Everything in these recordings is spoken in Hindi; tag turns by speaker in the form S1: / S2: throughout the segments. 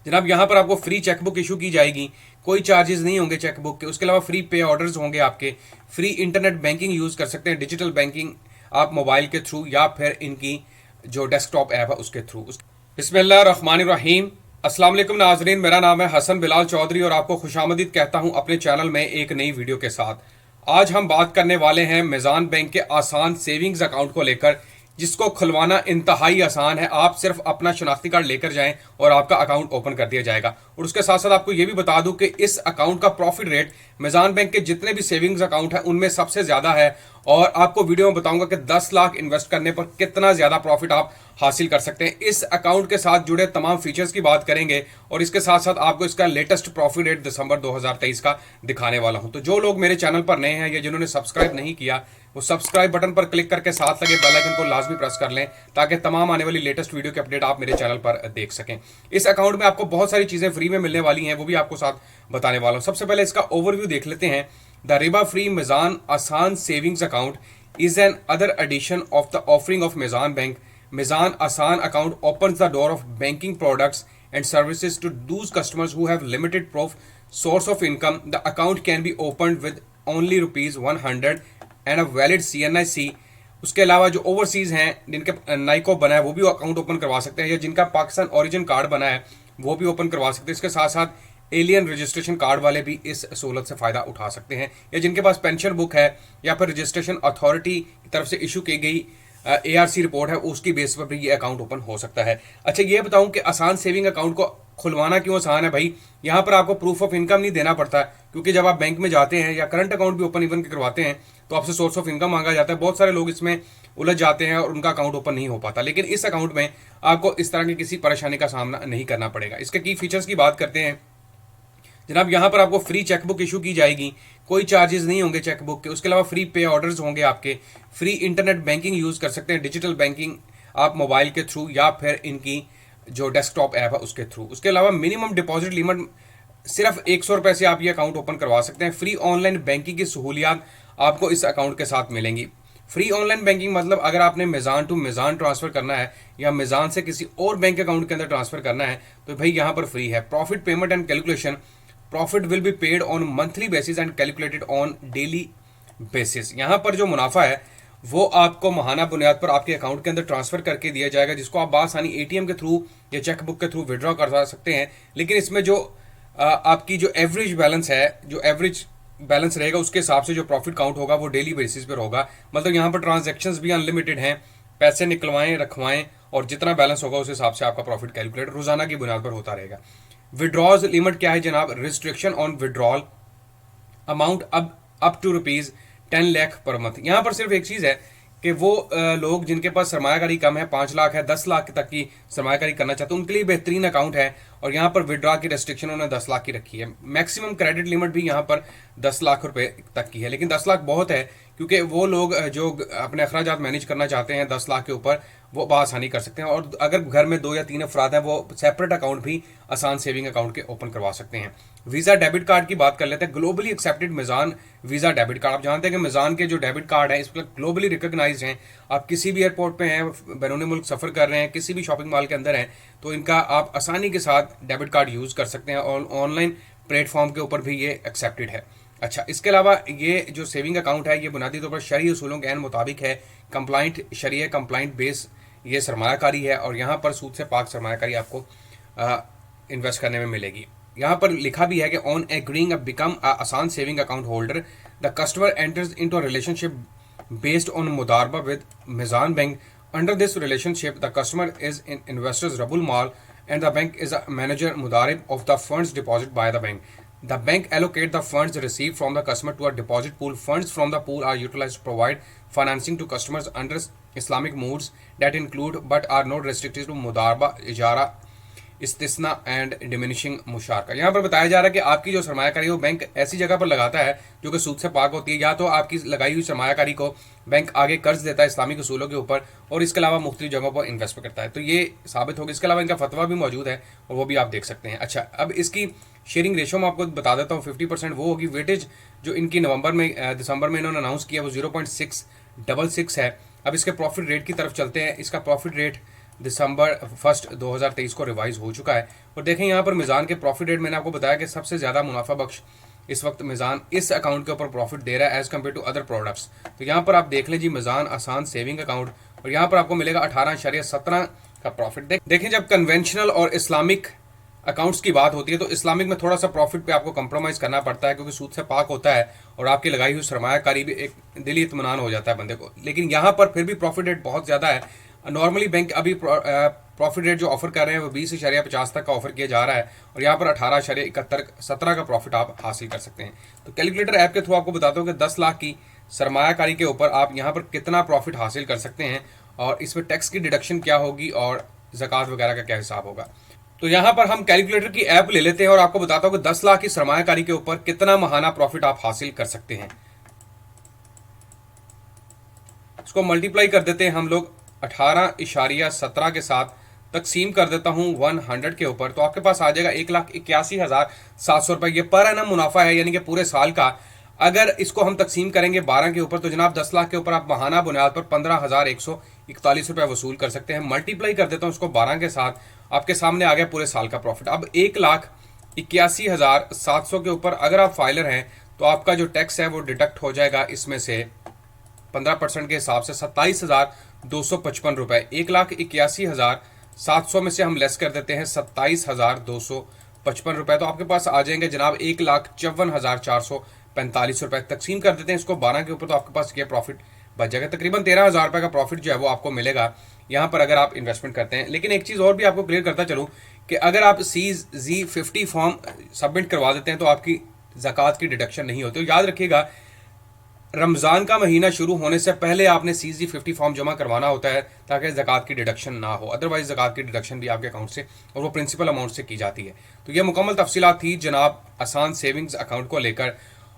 S1: जनाब यहाँ पर आपको फ्री चेकबुक इशू की जाएगी, कोई चार्जेस नहीं होंगे चेकबुक के। उसके अलावा फ्री पे ऑर्डर्स होंगे आपके, फ्री इंटरनेट बैंकिंग यूज़ कर सकते हैं, डिजिटल बैंकिंग आप मोबाइल के थ्रू या फिर इनकी जो डेस्कटॉप ऐप है उसके थ्रू। बिस्मिल्लाहिर्रहमानिर्रहीम। अस्सलाम वालेकुम नाजरीन, मेरा नाम है हसन बिलाल चौधरी और आपको खुशामदीद कहता हूँ अपने चैनल में एक नई वीडियो के साथ। आज हम बात करने वाले हैं मीज़ान बैंक के आसान सेविंग्स अकाउंट को लेकर, जिसको खुलवाना इंतहाई आसान है। आप सिर्फ अपना शनाख्ती कार्ड लेकर जाएं और आपका अकाउंट ओपन कर दिया जाएगा। और उसके साथ साथ आपको यह भी बता दूं कि इस अकाउंट का प्रॉफिट रेट मीज़ान बैंक के जितने भी सेविंग्स अकाउंट हैं उनमें सबसे ज़्यादा है। और आपको वीडियो में बताऊंगा कि 10 लाख इन्वेस्ट करने पर कितना ज़्यादा प्रॉफिट आप हासिल कर सकते हैं। इस अकाउंट के साथ जुड़े तमाम फीचर्स की बात करेंगे और इसके साथ साथ आपको इसका लेटेस्ट प्रॉफिट रेट दिसंबर 2023 का दिखाने वाला हूं। तो जो लोग मेरे चैनल पर नए हैं या जिन्होंने सब्सक्राइब नहीं किया, वो सब्सक्राइब बटन पर क्लिक करके साथ लगे बेल आइकन को लाजमी प्रेस कर लें ताकि तमाम आने वाली लेटेस्ट वीडियो के अपडेट आप मेरे चैनल पर देख सकें। इस अकाउंट में आपको बहुत सारी चीज़ें फ्री में मिलने वाली हैं, वो भी आपको साथ बताने वाला हूं। सबसे पहले इसका ओवरव्यू देख लेते हैं। द रिबा फ्री मीज़ान आसान savings account is an other addition of the offering of Mizan Bank. Mizan Asan account opens the door of banking products and services to those customers who have limited source of income. The account can be opened with only rupees 100 and a valid CNIC. उसके अलावा जो ओवरसीज हैं जिनके नाइको बना है वो भी अकाउंट ओपन करवा सकते हैं, या जिनका पाकिस्तान ओरिजिन कार्ड बना है वो भी ओपन करवा सकते हैं। इसके साथ साथ एलियन रजिस्ट्रेशन कार्ड वाले भी इस सहूलत से फ़ायदा उठा सकते हैं, या जिनके पास पेंशन बुक है या फिर रजिस्ट्रेशन अथॉरिटी की तरफ से इशू की गई ARC रिपोर्ट है, उसकी बेस पर भी ये अकाउंट ओपन हो सकता है। अच्छा, ये बताऊं कि आसान सेविंग अकाउंट को खुलवाना क्यों आसान है भाई। यहाँ पर आपको प्रूफ ऑफ इनकम नहीं देना पड़ता, क्योंकि जब आप बैंक में जाते हैं या करंट अकाउंट भी ओपन इवन करवाते हैं तो आपसे सोर्स ऑफ इनकम मांगा जाता है। बहुत सारे लोग इसमें उलझ जाते हैं और उनका अकाउंट ओपन नहीं हो पाता, लेकिन इस अकाउंट में आपको इस तरह की किसी परेशानी का सामना नहीं करना पड़ेगा। इसके की फीचर्स की बात करते हैं। जनाब यहाँ पर आपको फ्री चेकबुक इशू की जाएगी, कोई चार्जेस नहीं होंगे चेकबुक के। उसके अलावा फ्री पे ऑर्डर्स होंगे आपके, फ्री इंटरनेट बैंकिंग यूज़ कर सकते हैं, डिजिटल बैंकिंग आप मोबाइल के थ्रू या फिर इनकी जो डेस्कटॉप ऐप है उसके थ्रू। उसके अलावा मिनिमम डिपॉजिट लिमिट सिर्फ 100 रुपये से आप ये अकाउंट ओपन करवा सकते हैं। फ्री ऑनलाइन बैंकिंग की सहूलियात आपको इस अकाउंट के साथ मिलेंगी। फ्री ऑनलाइन बैंकिंग मतलब अगर आपने मीज़ान टू मीज़ान ट्रांसफ़र करना है या मीज़ान से किसी और बैंक अकाउंट के अंदर ट्रांसफ़र करना है तो भाई यहाँ पर फ्री है। Profit payment and calculation, profit will be paid on monthly basis and calculated on daily basis. यहाँ पर जो मुनाफा है वो आपको माहाना बुनियाद पर आपके अकाउंट के अंदर ट्रांसफर करके दिया जाएगा, जिसको आप बासानी ATM के थ्रू या चेकबुक के थ्रू विड्रॉ कर सकते हैं। लेकिन इसमें जो आपकी जो एवरेज बैलेंस है, जो एवरेज बैलेंस रहेगा उसके हिसाब से जो प्रॉफिट काउंट होगा वो डेली बेसिस पर होगा। मतलब यहाँ पर ट्रांजेक्शन्स भी अनलिमिटेड हैं, पैसे निकलवाएं रखवाएं और जितना बैलेंस होगा उस हिसाब से आपका प्रॉफिट कैलकुलेट रोजाना की बुनियाद पर होता रहेगा। विड्रॉज लिमिट क्या है जनाब? Restriction on withdrawal amount up to ₹10 lakh per month. यहाँ पर सिर्फ एक चीज़ है कि वो लोग जिनके पास सरमायाकारी कम है, 5 लाख है, 10 लाख तक की सरमायाकारी करना चाहते हैं, उनके लिए बेहतरीन अकाउंट है। और यहाँ पर विड्रॉ की रेस्ट्रिक्शन उन्होंने 10 लाख की रखी है। मैक्सिमम क्रेडिट लिमिट भी यहाँ पर 10 लाख रुपए तक की है, लेकिन 10 लाख बहुत है क्योंकि वो लोग जो अपने अखराजात मैनेज करना चाहते हैं 10 लाख के ऊपर वो बआसानी कर सकते हैं। और अगर घर में 2 या 3 अफराद हैं वो सेपरेट अकाउंट भी आसान सेविंग अकाउंट के ओपन करवा सकते हैं। वीज़ा डेबिट कार्ड की बात कर लेते हैं। Globally accepted Meezan Visa debit card. आप जानते हैं कि मीज़ान के जो डेबिट कार्ड हैं इस पर ग्लोबली रिकॉग्नाइज्ड हैं। आप किसी भी एयरपोर्ट पे हैं, बैरून मुल्क सफ़र कर रहे हैं, किसी भी शॉपिंग मॉल के अंदर हैं तो इनका आप आसानी के साथ डेबिट कार्ड यूज़ कर सकते हैं और ऑनलाइन प्लेटफॉर्म के ऊपर भी ये एक्सेप्टेड है। अच्छा, इसके अलावा ये जो सेविंग अकाउंट है ये बुनियादी तौर पर शरई उसूलों के मुताबिक है। कंप्लाइंट शरिया कंप्लाइंट बेस ये सरमायाकारी है और यहाँ पर सूद से पाक सरमायाकारी आपको इन्वेस्ट करने में मिलेगी। यहाँ पर लिखा भी है कि on agreeing become Asaan saving account holder the customer enters into a relationship based on mudaraba with Meezan bank. Under this relationship the customer is in investors rabbul maal and the bank is a manager mudarib of the funds deposited by the bank. The bank allocate the funds received from the customer to a deposit pool. Funds from the pool are utilized to provide financing to customers under Islamic moods that include but are not restricted to mudarba, ijara, istisna and diminishing musharaka. यहाँ पर बताया जा रहा है कि आपकी जो सरमायाकारी वो बैंक ऐसी जगह पर लगाता है जो कि सूद से पाक होती है, या तो आपकी लगाई हुई सरमायाकारी को बैंक आगे कर्ज देता है इस्लामिक उसूलों के ऊपर और इसके अलावा मुख्तलिफ जगहों पर इन्वेस्ट करता है। तो ये साबित होगा। इसके अलावा इनका फतवा भी मौजूद है और वो भी आप देख सकते हैं। अच्छा, अब इसकी शेयरिंग रेशो मैं आपको बता देता हूँ। 50% वो होगी। वेटेज जो इनकी दिसंबर में इन्होंने अनाउंस किया वो 0.666 है। अब इसके प्रॉफिट रेट की तरफ चलते हैं। इसका प्रॉफिट रेट दिसंबर 1 2023 को रिवाइज हो चुका है। और देखें यहाँ पर मिज़ान के प्रॉफिट रेट मैंने आपको बताया कि सबसे ज़्यादा मुनाफा बख्श इस वक्त मिज़ान इस अकाउंट के ऊपर प्रॉफिट दे रहा है as compare to other products. तो यहाँ पर आप देख लें जी, मिज़ान आसान सेविंग अकाउंट, और यहाँ पर आपको मिलेगा 18.17 का प्रॉफिट। देखें जब कन्वेंशनल और इस्लामिक अकाउंट्स की बात होती है तो इस्लामिक में थोड़ा सा प्रॉफिट पे आपको कंप्रोमाइज़ करना पड़ता है, क्योंकि सूद से पाक होता है और आपकी लगाई हुई सरमायाकारी भी एक दिली इत्मीनान हो जाता है बंदे को। लेकिन यहाँ पर फिर भी प्रॉफिट रेट बहुत ज़्यादा है। नॉर्मली बैंक अभी प्रॉफिट रेट जो ऑफर कर रहे हैं वो 20.50 तक का ऑफर किया जा रहा है, और यहाँ पर 18.17 का प्रॉफिट आप हासिल कर सकते हैं। तो कैलकुलेटर ऐप के थ्रू आपको बताता हूँ कि 10 लाख की सरमायाकारी के ऊपर आप यहाँ पर कितना प्रॉफिट हासिल कर सकते हैं, और इसमें टैक्स की डिडक्शन क्या होगी और ज़कात वगैरह का क्या हिसाब होगा। तो यहाँ पर हम कैलकुलेटर की ऐप ले लेते हैं और आपको बताता हूँ कि 10 लाख की सरमायाकारी के ऊपर कितना माहाना प्रॉफिट आप हासिल कर सकते हैं। इसको मल्टीप्लाई कर देते हैं हम लोग 18.17 के साथ, तकसीम कर देता हूँ 100 के ऊपर, तो आपके पास आ जाएगा 1,81,700 रुपये। ये पर एनम मुनाफा है, यानी कि पूरे साल का। अगर इसको हम तकसीम करेंगे 12 के ऊपर तो जनाब 10 लाख के ऊपर आप माहाना बुनियाद पर 15,141 रुपये वसूल कर सकते हैं। मल्टीप्लाई कर देता हूँ इसको 12 के साथ, आपके सामने आ गया पूरे साल का प्रॉफिट। अब 1,81,700 के ऊपर अगर आप फाइलर हैं तो आपका जो टैक्स है वो डिडक्ट हो जाएगा इसमें से 15% के हिसाब से 27,255 रुपये। 1,81,700 में से हम लेस कर देते हैं 27,255 रुपये, तो आपके पास आ जाएंगे जनाब 1,54,445 रुपये। तकसीम कर देते हैं इसको 12 के ऊपर, तो आपके पास ये प्रॉफिट बच जाएगा। तकरीबन 13,000 रुपये का प्रॉफिट जो है वो आपको मिलेगा यहाँ पर अगर आप इन्वेस्टमेंट करते हैं। लेकिन एक चीज़ और भी आपको क्लियर करता चलूँ कि अगर आप CZ50 फॉर्म सबमिट करवा देते हैं तो आपकी ज़कात की डिडक्शन नहीं होती। तो याद रखिएगा, रमज़ान का महीना शुरू होने से पहले आपने CZ50 फॉर्म जमा करवाना होता है ताकि ज़कात की डिडक्शन ना हो। अदरवाइज ज़कात की डिडक्शन भी आपके अकाउंट से और वो प्रिंसिपल अमाउंट से की जाती है। तो ये मुकम्मल तफसीलात थी जनाब आसान सेविंग्स अकाउंट को लेकर।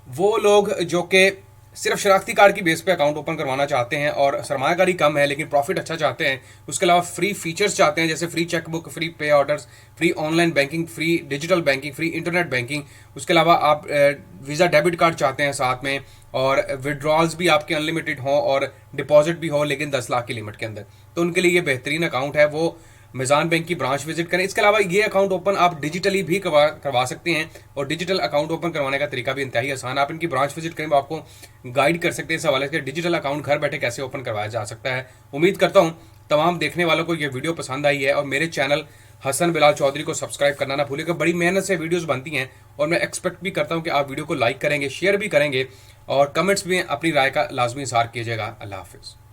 S1: वो लोग जो कि सिर्फ शनाख्ती कार्ड की बेस पे अकाउंट ओपन करवाना चाहते हैं और सरमायाकारी कम है लेकिन प्रॉफिट अच्छा चाहते हैं, उसके अलावा फ्री फीचर्स चाहते हैं जैसे फ्री चेकबुक, फ्री पे orders, free online banking, free digital banking, free internet banking, उसके अलावा आप वीज़ा डेबिट कार्ड चाहते हैं साथ में, और विड्रॉल्स भी आपके अनलिमिटेड हों और डिपॉजिट भी हो लेकिन 10 लाख की लिमिट के अंदर, तो उनके लिए ये बेहतरीन अकाउंट है। वो मिज़ान बैंक की ब्रांच विजिट करें। इसके अलावा ये अकाउंट ओपन आप डिजिटली भी करवा सकते हैं, और डिजिटल अकाउंट ओपन करवाने का तरीका भी इंतहाई आसान। आप इनकी ब्रांच विजिट करें, वो आपको गाइड कर सकते हैं इस हवाले से डिजिटल अकाउंट घर बैठे कैसे ओपन करवाया जा सकता है। उम्मीद करता हूँ तमाम देखने वालों को ये वीडियो पसंद आई है, और मेरे चैनल हसन बिलाल चौधरी को सब्सक्राइब करना ना भूलिएगा। बड़ी मेहनत से वीडियोज़ बनती हैं और मैं एक्सपेक्ट भी करता हूँ कि आप वीडियो को लाइक करेंगे, शेयर भी करेंगे, और कमेंट्स में अपनी राय का लाजमी इज़हार कीजिएगा। अल्लाह हाफिज़।